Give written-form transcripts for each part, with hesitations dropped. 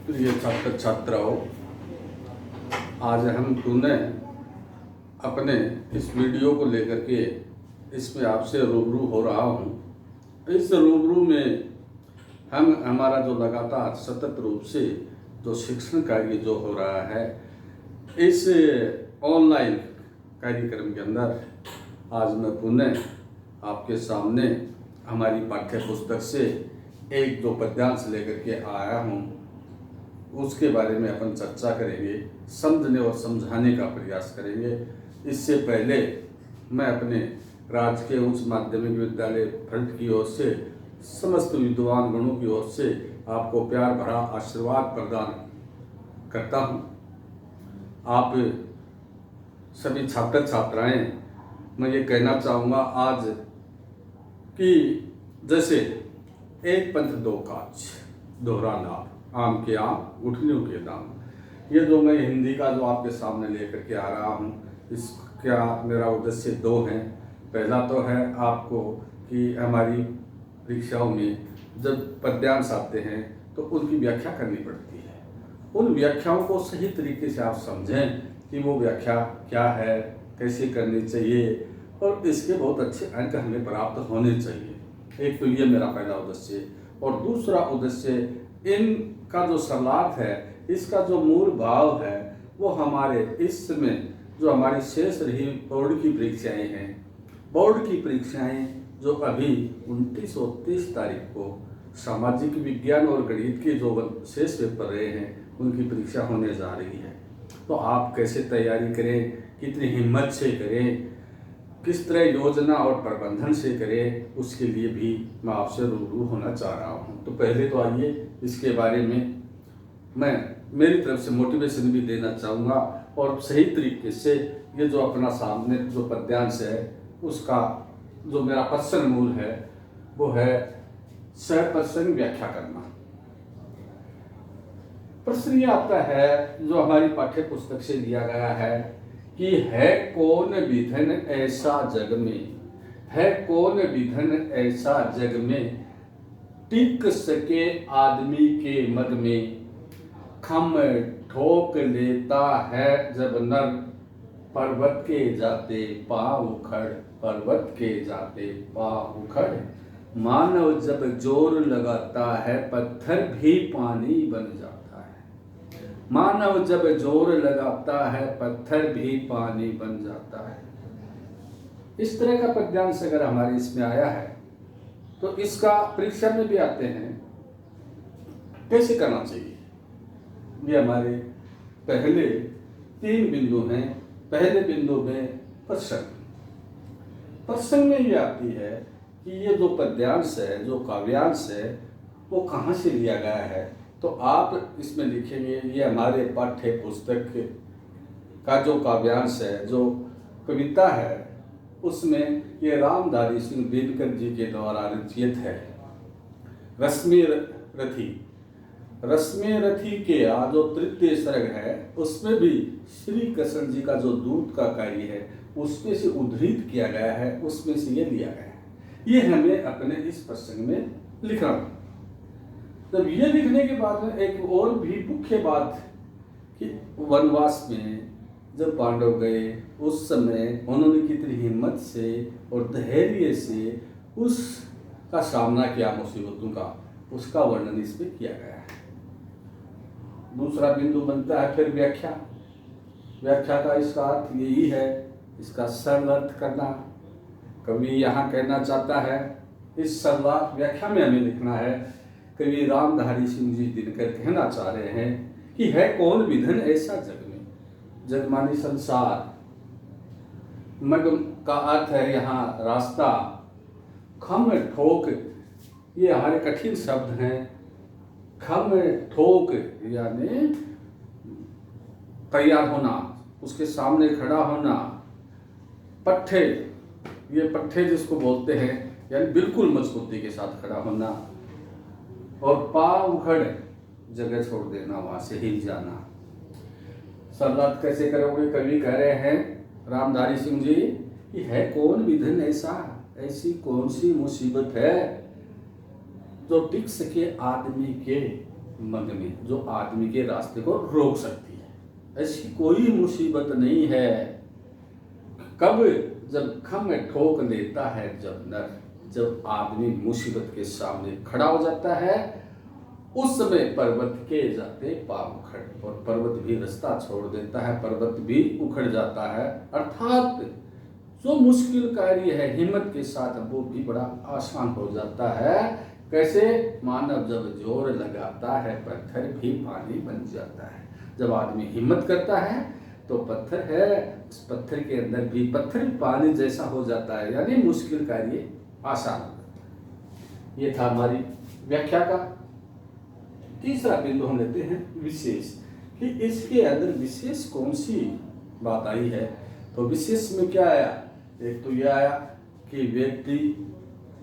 प्रिय छात्र छात्राओं, आज हम पुनः अपने इस वीडियो को लेकर के इसमें आपसे रूबरू हो रहा हूँ। इस रूबरू में हम हमारा जो लगातार सतत रूप से जो शिक्षण कार्य जो हो रहा है, इस ऑनलाइन कार्यक्रम के अंदर आज मैं पुनः आपके सामने हमारी पाठ्य पुस्तक से एक दो पद्यांश लेकर के आया हूँ। उसके बारे में अपन चर्चा करेंगे, समझने और समझाने का प्रयास करेंगे। इससे पहले मैं अपने राजकीय उच्च माध्यमिक विद्यालय फल्ट की ओर से समस्त विद्वान गणों की ओर से आपको प्यार भरा आशीर्वाद प्रदान करता हूँ। आप सभी छात्र छात्राएं, मैं ये कहना चाहूँगा आज कि जैसे एक पंथ दो काज, दोहरा लाभ, आम के आम गुठलियों के दाम। ये जो मैं हिंदी का जो आपके सामने लेकर के आ रहा हूँ, इसका मेरा उद्देश्य दो हैं। पहला तो है आपको कि हमारी परीक्षाओं में जब पद्यांश आते हैं तो उनकी व्याख्या करनी पड़ती है। उन व्याख्याओं को सही तरीके से आप समझें कि वो व्याख्या क्या है, कैसे करनी चाहिए, और इसके बहुत अच्छे अंक हमें प्राप्त होने चाहिए। एक तो ये मेरा पहला उद्देश्य, और दूसरा उद्देश्य इनका जो सर्लार्थ है, इसका जो मूल भाव है, वो हमारे इस समय जो हमारी शेष रही बोर्ड की परीक्षाएं हैं, बोर्ड की परीक्षाएं जो अभी 29 और 30 तारीख को सामाजिक विज्ञान और गणित के जो शेष पेपर रहे हैं, उनकी परीक्षा होने जा रही है। तो आप कैसे तैयारी करें, कितनी हिम्मत से करें, किस तरह योजना और प्रबंधन से करें, उसके लिए भी मैं आपसे रूबरू होना चाह रहा हूँ। तो पहले तो आइए इसके बारे में मैं मेरी तरफ से मोटिवेशन भी देना चाहूँगा, और सही तरीके से ये जो अपना सामने जो पद्यांश है, उसका जो मेरा प्रश्न मूल है वो है सहप्रसंग व्याख्या करना। प्रश्न ये आता है जो हमारी पाठ्य पुस्तक से लिया गया है कि है कौन विधन ऐसा जग में, है कौन विधन ऐसा जग में, टिक सके आदमी के मद में, खम ठोक लेता है जब नर, पर्वत के जाते पाँव उखड़, पर्वत के जाते पाँव उखड़, मानव जब जोर लगाता है पत्थर भी पानी बन जाता है, मानव जब जोर लगाता है पत्थर भी पानी बन जाता है। इस तरह का पद्यांश अगर हमारे इसमें आया है तो इसका परीक्षा में भी आते हैं, कैसे करना चाहिए। ये हमारे पहले 3 बिंदु हैं। पहले बिंदु में प्रसंग में ये आती है कि ये जो पद्यांश है, जो काव्यांश है, वो कहाँ से लिया गया है। तो आप इसमें लिखेंगे ये हमारे पाठ्य पुस्तक का जो काव्यांश है, जो कविता है, उसमें ये रामधारी सिंह दिनकर जी के द्वारा रचित है। रश्मि रथी के जो तृतीय सर्ग है, उसमें भी श्री कृष्ण जी का जो दूत का कार्य है, उसमें से उद्धृत किया गया है, उसमें से ये लिया गया है। ये हमें अपने इस प्रसंग में लिखना। तब ये लिखने के बाद में एक और भी मुख्य बात कि वनवास में जब पांडव गए, उस समय उन्होंने कितनी हिम्मत से और धैर्य से उसका सामना किया, मुसीबतों का, उसका वर्णन इसमें किया गया है। दूसरा बिंदु बनता है फिर व्याख्या का इसका अर्थ यही है, इसका सरल अर्थ करना। कवि यहाँ कहना चाहता है, इस सरल व्याख्या में हमें लिखना है, कवि रामधारी सिंह जी दिनकर कहना चाह रहे हैं कि है कौन विधन ऐसा जग में, जग मानी संसार, मग का अर्थ है यहाँ रास्ता, खम ठोक ये हमारे कठिन शब्द हैं। खम ठोक यानी तैयार होना, उसके सामने खड़ा होना। पट्ठे, ये पट्ठे जिसको बोलते हैं, यानी बिल्कुल मजबूती के साथ खड़ा होना। और पाँव उखड़, जगह छोड़ देना, वहां से हिल जाना। सरलात कैसे करोगे, कवि कह रहे हैं रामधारी सिंह जी कि है कौन विधन ऐसा, ऐसी कौन सी मुसीबत है जो टिक सके आदमी के मन में, जो आदमी के रास्ते को रोक सकती है। ऐसी कोई मुसीबत नहीं है। कब? जब खम में ठोक लेता है जब नर, जब आदमी मुसीबत के सामने खड़ा हो जाता है, उस समय पर्वत के जाते पांव उखड़, और पर्वत भी रास्ता छोड़ देता है, पर्वत भी उखड़ जाता है। अर्थात जो मुश्किल कार्य है हिम्मत के साथ वो भी बड़ा आसान हो जाता है। कैसे? मानव जब जोर लगाता है पत्थर भी पानी बन जाता है। जब आदमी हिम्मत करता है तो पत्थर है, उस पत्थर के अंदर भी पत्थर पानी जैसा हो जाता है, यानी मुश्किल कार्य आसान हो जाता है। ये था हमारी व्याख्या का तीसरा बिंदु। हम लेते हैं विशेष, कि इसके अंदर विशेष कौन सी बात आई है। तो विशेष में क्या आया? एक तो यह आया कि व्यक्ति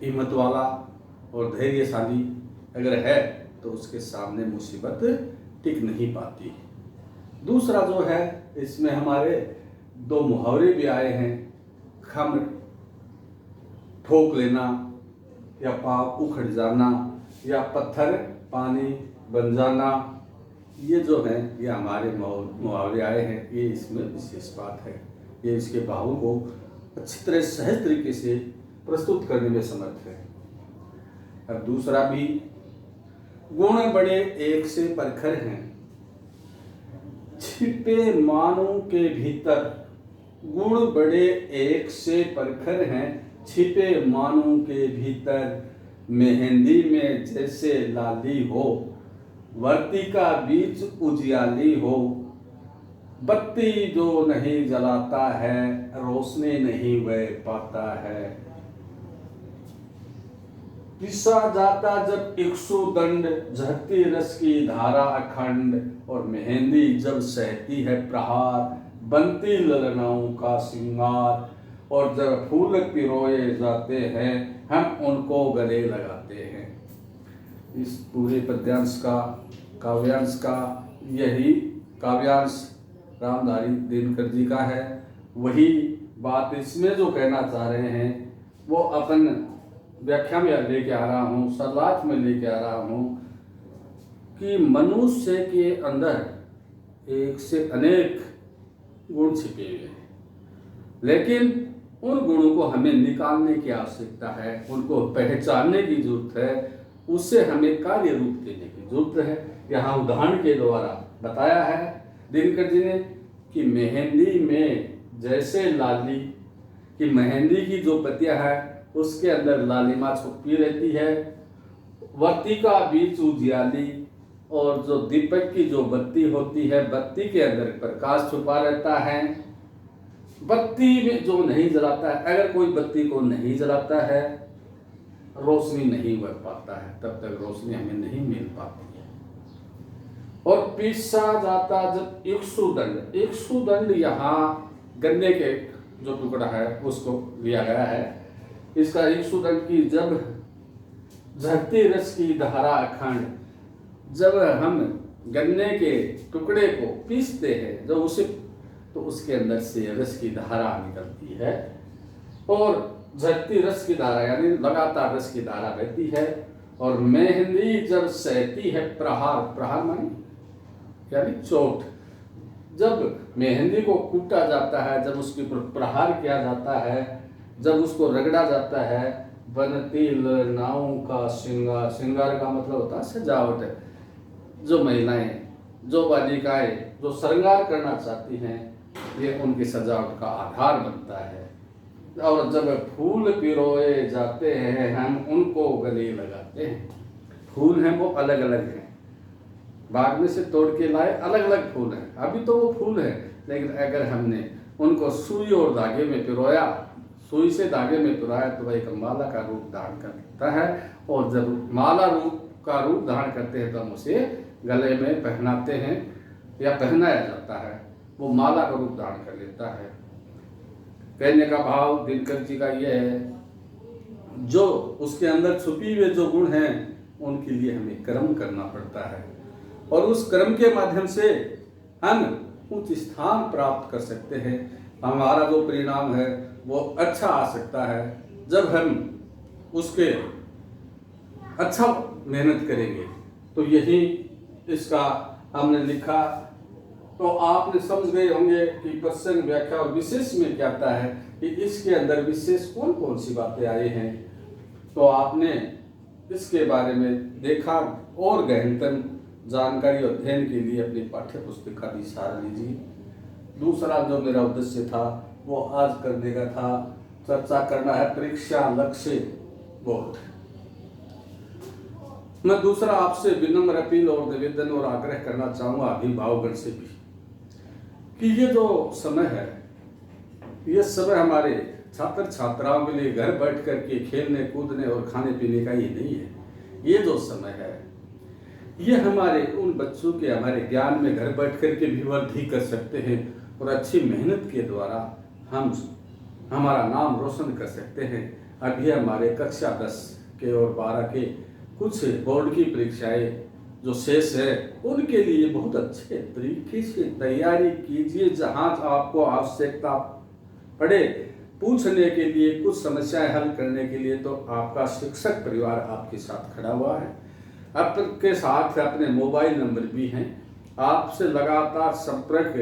हिम्मत वाला और धैर्यशाली अगर है तो उसके सामने मुसीबत टिक नहीं पाती। दूसरा जो है, इसमें हमारे दो मुहावरे भी आए हैं, खम ठोक लेना या पाँव उखड़ जाना या पत्थर पानी बन जाना। ये जो है ये हमारे मुहावरे आए हैं, ये इसमें विशेष बात है। ये इसके भावों को अच्छी तरह सहज तरीके से प्रस्तुत करने में समर्थ है। अब दूसरा भी, गुण बड़े एक से परखर हैं, छिपे मानों के भीतर। गुण बड़े एक से परखर हैं, छिपे मानों के भीतर। मेहंदी में जैसे लाली हो, वर्तिका बीच उजियाली हो। बत्ती जो नहीं जलाता है, रोशनी नहीं वह पाता है। पिसा जाता जब इक्षुदंड, झरती रस की धारा अखंड। और मेहंदी जब सहती है प्रहार, बनती ललनाओं का श्रृंगार। और जब फूल पिरोए जाते हैं, हम उनको गले लगाते हैं। इस पूरे पद्यांश का, काव्यांश का यही काव्यांश रामधारी दिनकर जी का है। वही बात इसमें जो कहना चाह रहे हैं वो अपन व्याख्या में लेके आ रहा हूँ, सलाथ में लेके आ रहा हूँ कि मनुष्य के अंदर एक से अनेक गुण छिपे हुए हैं, लेकिन उन गुणों को हमें निकालने की आवश्यकता है, उनको पहचानने की जरूरत है, उससे हमें कार्य रूप देने की जरूरत है। यहाँ उदाहरण के द्वारा बताया है दिनकर जी ने कि मेहंदी में जैसे लाली, कि मेहंदी की जो पत्तियां है उसके अंदर लालिमा छुपी रहती है। वर्तिका बीच उजियाली, और जो दीपक की जो बत्ती होती है, बत्ती के अंदर प्रकाश छुपा रहता है। बत्ती में जो नहीं जलाता है, अगर कोई बत्ती को नहीं जलाता है, रोशनी नहीं बन पाता है, तब तक रोशनी हमें नहीं मिल पाती है। और पीसा जाता जब इक्षुदंड, इक्षुदंड यहाँ गन्ने के जो टुकड़ा है उसको लिया गया है। इसका इक्षुदंड की जब झरती रस की धारा अखंड, जब हम गन्ने के टुकड़े को पीसते हैं जब उसे, तो उसके अंदर से रस की धारा निकलती है। और झरती रस की धारा यानी लगातार रस की धारा बहती है। और मेहंदी जब सहती है प्रहार, प्रहार मानी यानी चोट, जब मेहंदी को कूटा जाता है, जब उसके ऊपर प्रहार किया जाता है, जब उसको रगड़ा जाता है, बनती ललनाओं का श्रृंगार, श्रृंगार का मतलब होता है सजावट। जो महिलाएं, जो बालिकाएं जो श्रृंगार करना चाहती हैं, ये उनकी सजावट का आधार बनता है। और जब फूल पिरोए जाते हैं, हम उनको गले लगाते हैं। फूल हैं वो अलग अलग हैं, बाग में से तोड़ के लाए अलग अलग फूल हैं, अभी तो वो फूल हैं, लेकिन अगर हमने उनको सुई और धागे में पिरोया, सुई से धागे में पिरोया, तो वह एक माला का रूप धारण कर लेता है। और जब माला का रूप धारण करते हैं तो हम उसे गले में पहनाते हैं या पहनाया जाता है, वो माला का रूप धारण कर लेता है। कहने का भाव दिनकर जी का ये है, जो उसके अंदर छुपी हुए जो गुण हैं उनके लिए हमें कर्म करना पड़ता है, और उस कर्म के माध्यम से हम उच्च स्थान प्राप्त कर सकते हैं। हमारा जो परिणाम है वो अच्छा आ सकता है जब हम उसके अच्छा मेहनत करेंगे। तो यही इसका हमने लिखा, तो आपने समझ गए होंगे कि प्रसंग, व्याख्या और विशेष में क्या आता है कि इसके अंदर विशेष कौन कौन सी बातें आई हैं। तो आपने इसके बारे में देखा और गहनतम जानकारी और अध्ययन के लिए अपनी पाठ्य पुस्तक का भी सहारा लीजिए। दूसरा जो मेरा उद्देश्य था वो आज करने का था, चर्चा करना है परीक्षा लक्ष्य बोर्ड। मैं दूसरा आपसे विनम्र अपील और निवेदन और आग्रह करना चाहूँगा अभिभावकगण से भी कि ये जो समय है, ये समय हमारे छात्र छात्राओं के लिए घर बैठ कर के खेलने कूदने और खाने पीने का ये नहीं है। ये जो समय है ये हमारे उन बच्चों के हमारे ज्ञान में घर बैठ कर के भी वृद्धि कर सकते हैं और अच्छी मेहनत के द्वारा हम हमारा नाम रोशन कर सकते हैं। अभी हमारे कक्षा 10 के और 12 के कुछ बोर्ड की परीक्षाएं जो शेष है उनके लिए बहुत अच्छे तरीके से तैयारी कीजिए। जहाँ आपको आवश्यकता पड़े पूछने के लिए, कुछ समस्याएं हल करने के लिए, तो आपका शिक्षक परिवार आपके साथ खड़ा हुआ है। आपके साथ अपने मोबाइल नंबर भी हैं, आपसे लगातार संपर्क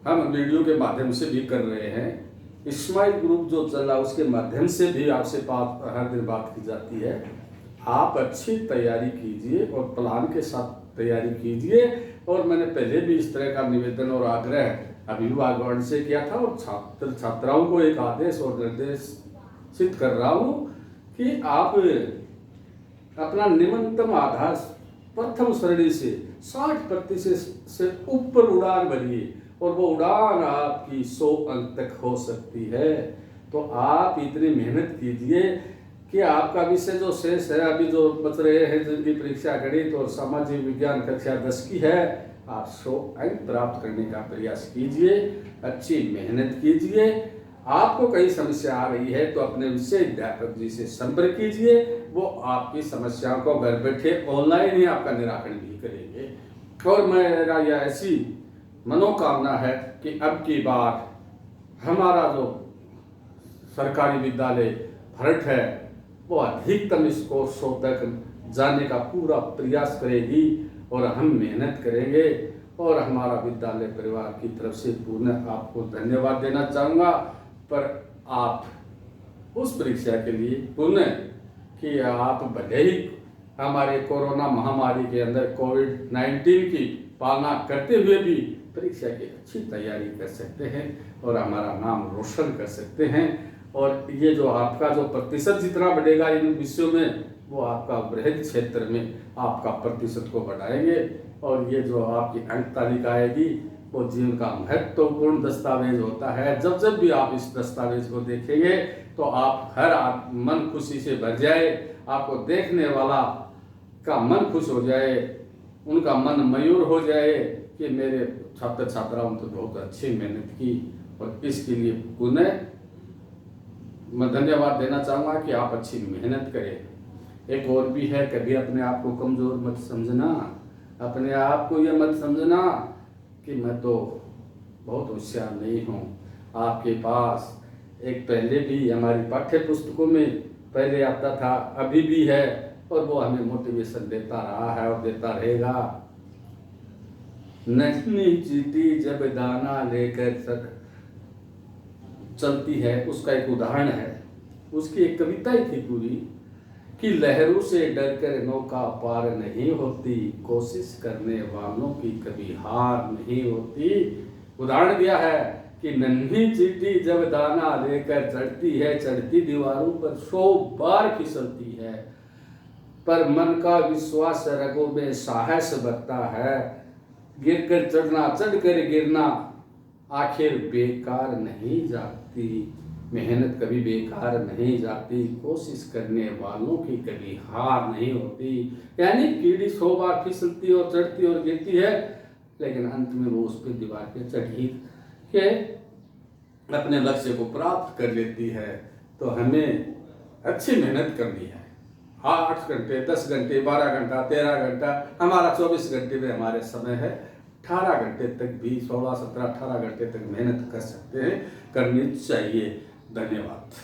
हम वीडियो के माध्यम से भी कर रहे हैं। स्माइल ग्रुप जो चल रहा है उसके माध्यम से भी आपसे हर दिन बात की जाती है। आप अच्छी तैयारी कीजिए और प्लान के साथ तैयारी कीजिए। और मैंने पहले भी इस तरह का निवेदन और आग्रह अभिभावकगण से किया था और छात्र छात्राओं को एक आदेश और निर्देशित कर रहा हूँ कि आप अपना निम्नतम आधार प्रथम श्रेणी से 60% से ऊपर उड़ान भरिए और वो उड़ान आपकी 100 अंक तक हो सकती है। तो आप इतनी मेहनत कीजिए कि आपका विषय जो शेष है, अभी जो बच रहे हैं जिनकी परीक्षा गणित और सामाजिक विज्ञान कक्षा 10 की है, आप 100 अंक प्राप्त करने का प्रयास कीजिए, अच्छी मेहनत कीजिए। आपको कहीं समस्या आ रही है तो अपने विषय अध्यापक जी से संपर्क कीजिए, वो आपकी समस्याओं को घर बैठे ऑनलाइन ही आपका निराकरण भी करेंगे। और मेरा यह ऐसी मनोकामना है कि अब की बार हमारा जो सरकारी विद्यालय भरट है वो अधिकतम स्कोर 100 तक जाने का पूरा प्रयास करेगी और हम मेहनत करेंगे। और हमारा विद्यालय परिवार की तरफ से पूर्ण आपको धन्यवाद देना चाहूँगा। पर आप उस परीक्षा के लिए पुण्य कि आप भले ही हमारे कोरोना महामारी के अंदर कोविड-19 की पालना करते हुए भी परीक्षा की अच्छी तैयारी कर सकते हैं और हमारा नाम रोशन कर सकते हैं। और ये जो आपका जो प्रतिशत जितना बढ़ेगा इन विषयों में, वो आपका बृहद क्षेत्र में आपका प्रतिशत को बढ़ाएंगे। और ये जो आपकी अंक तालिका आएगी वो जीवन का महत्वपूर्ण दस्तावेज होता है। जब जब भी आप इस दस्तावेज को देखेंगे तो आप हर मन खुशी से भर जाए, आपको देखने वाला का मन खुश हो जाए, उनका मन मयूर हो जाए कि मेरे छात्र छात्राओं तो बहुत अच्छी मेहनत की। और इसके लिए पुनः मैं धन्यवाद देना चाहूँगा कि आप अच्छी मेहनत करें। एक और भी है, कभी अपने आप को कमज़ोर मत समझना, अपने आप को यह मत समझना कि मैं तो बहुत होशियार नहीं हूँ। आपके पास एक पहले भी हमारी पाठ्य पुस्तकों में पहले आता था, अभी भी है, और वो हमें मोटिवेशन देता रहा है और देता रहेगा। नन्ही चींटी जब दाना लेकर चलती है, उसका एक उदाहरण है। उसकी एक कविता ही थी पूरी कि लहरों से डरकर नौका पार नहीं होती, कोशिश करने वालों की कभी हार नहीं होती। उदाहरण दिया है कि नन्ही चींटी जब दाना लेकर चढ़ती है, चढ़ती दीवारों पर 100 बार फिसलती है, पर मन का विश्वास रगों में साहस बढ़ता है। गिरकर चढ़ना, चढ़कर गिरना आखिर बेकार नहीं जाती। मेहनत कभी बेकार नहीं जाती, कोशिश करने वालों की कभी हार नहीं होती। यानी कीड़ी 100 बार फिसलती और चढ़ती और गिरती है, लेकिन अंत में वो उस पर दीवार पे चढ़ी के अपने लक्ष्य को प्राप्त कर लेती है। तो हमें अच्छी मेहनत करनी है। 8 घंटे, 10 घंटे, 12 घंटा, 13 घंटा, हमारा 24 घंटे में हमारे समय है। 18 घंटे तक भी, 16, 17, 18 घंटे तक मेहनत कर सकते हैं, करनी चाहिए। धन्यवाद।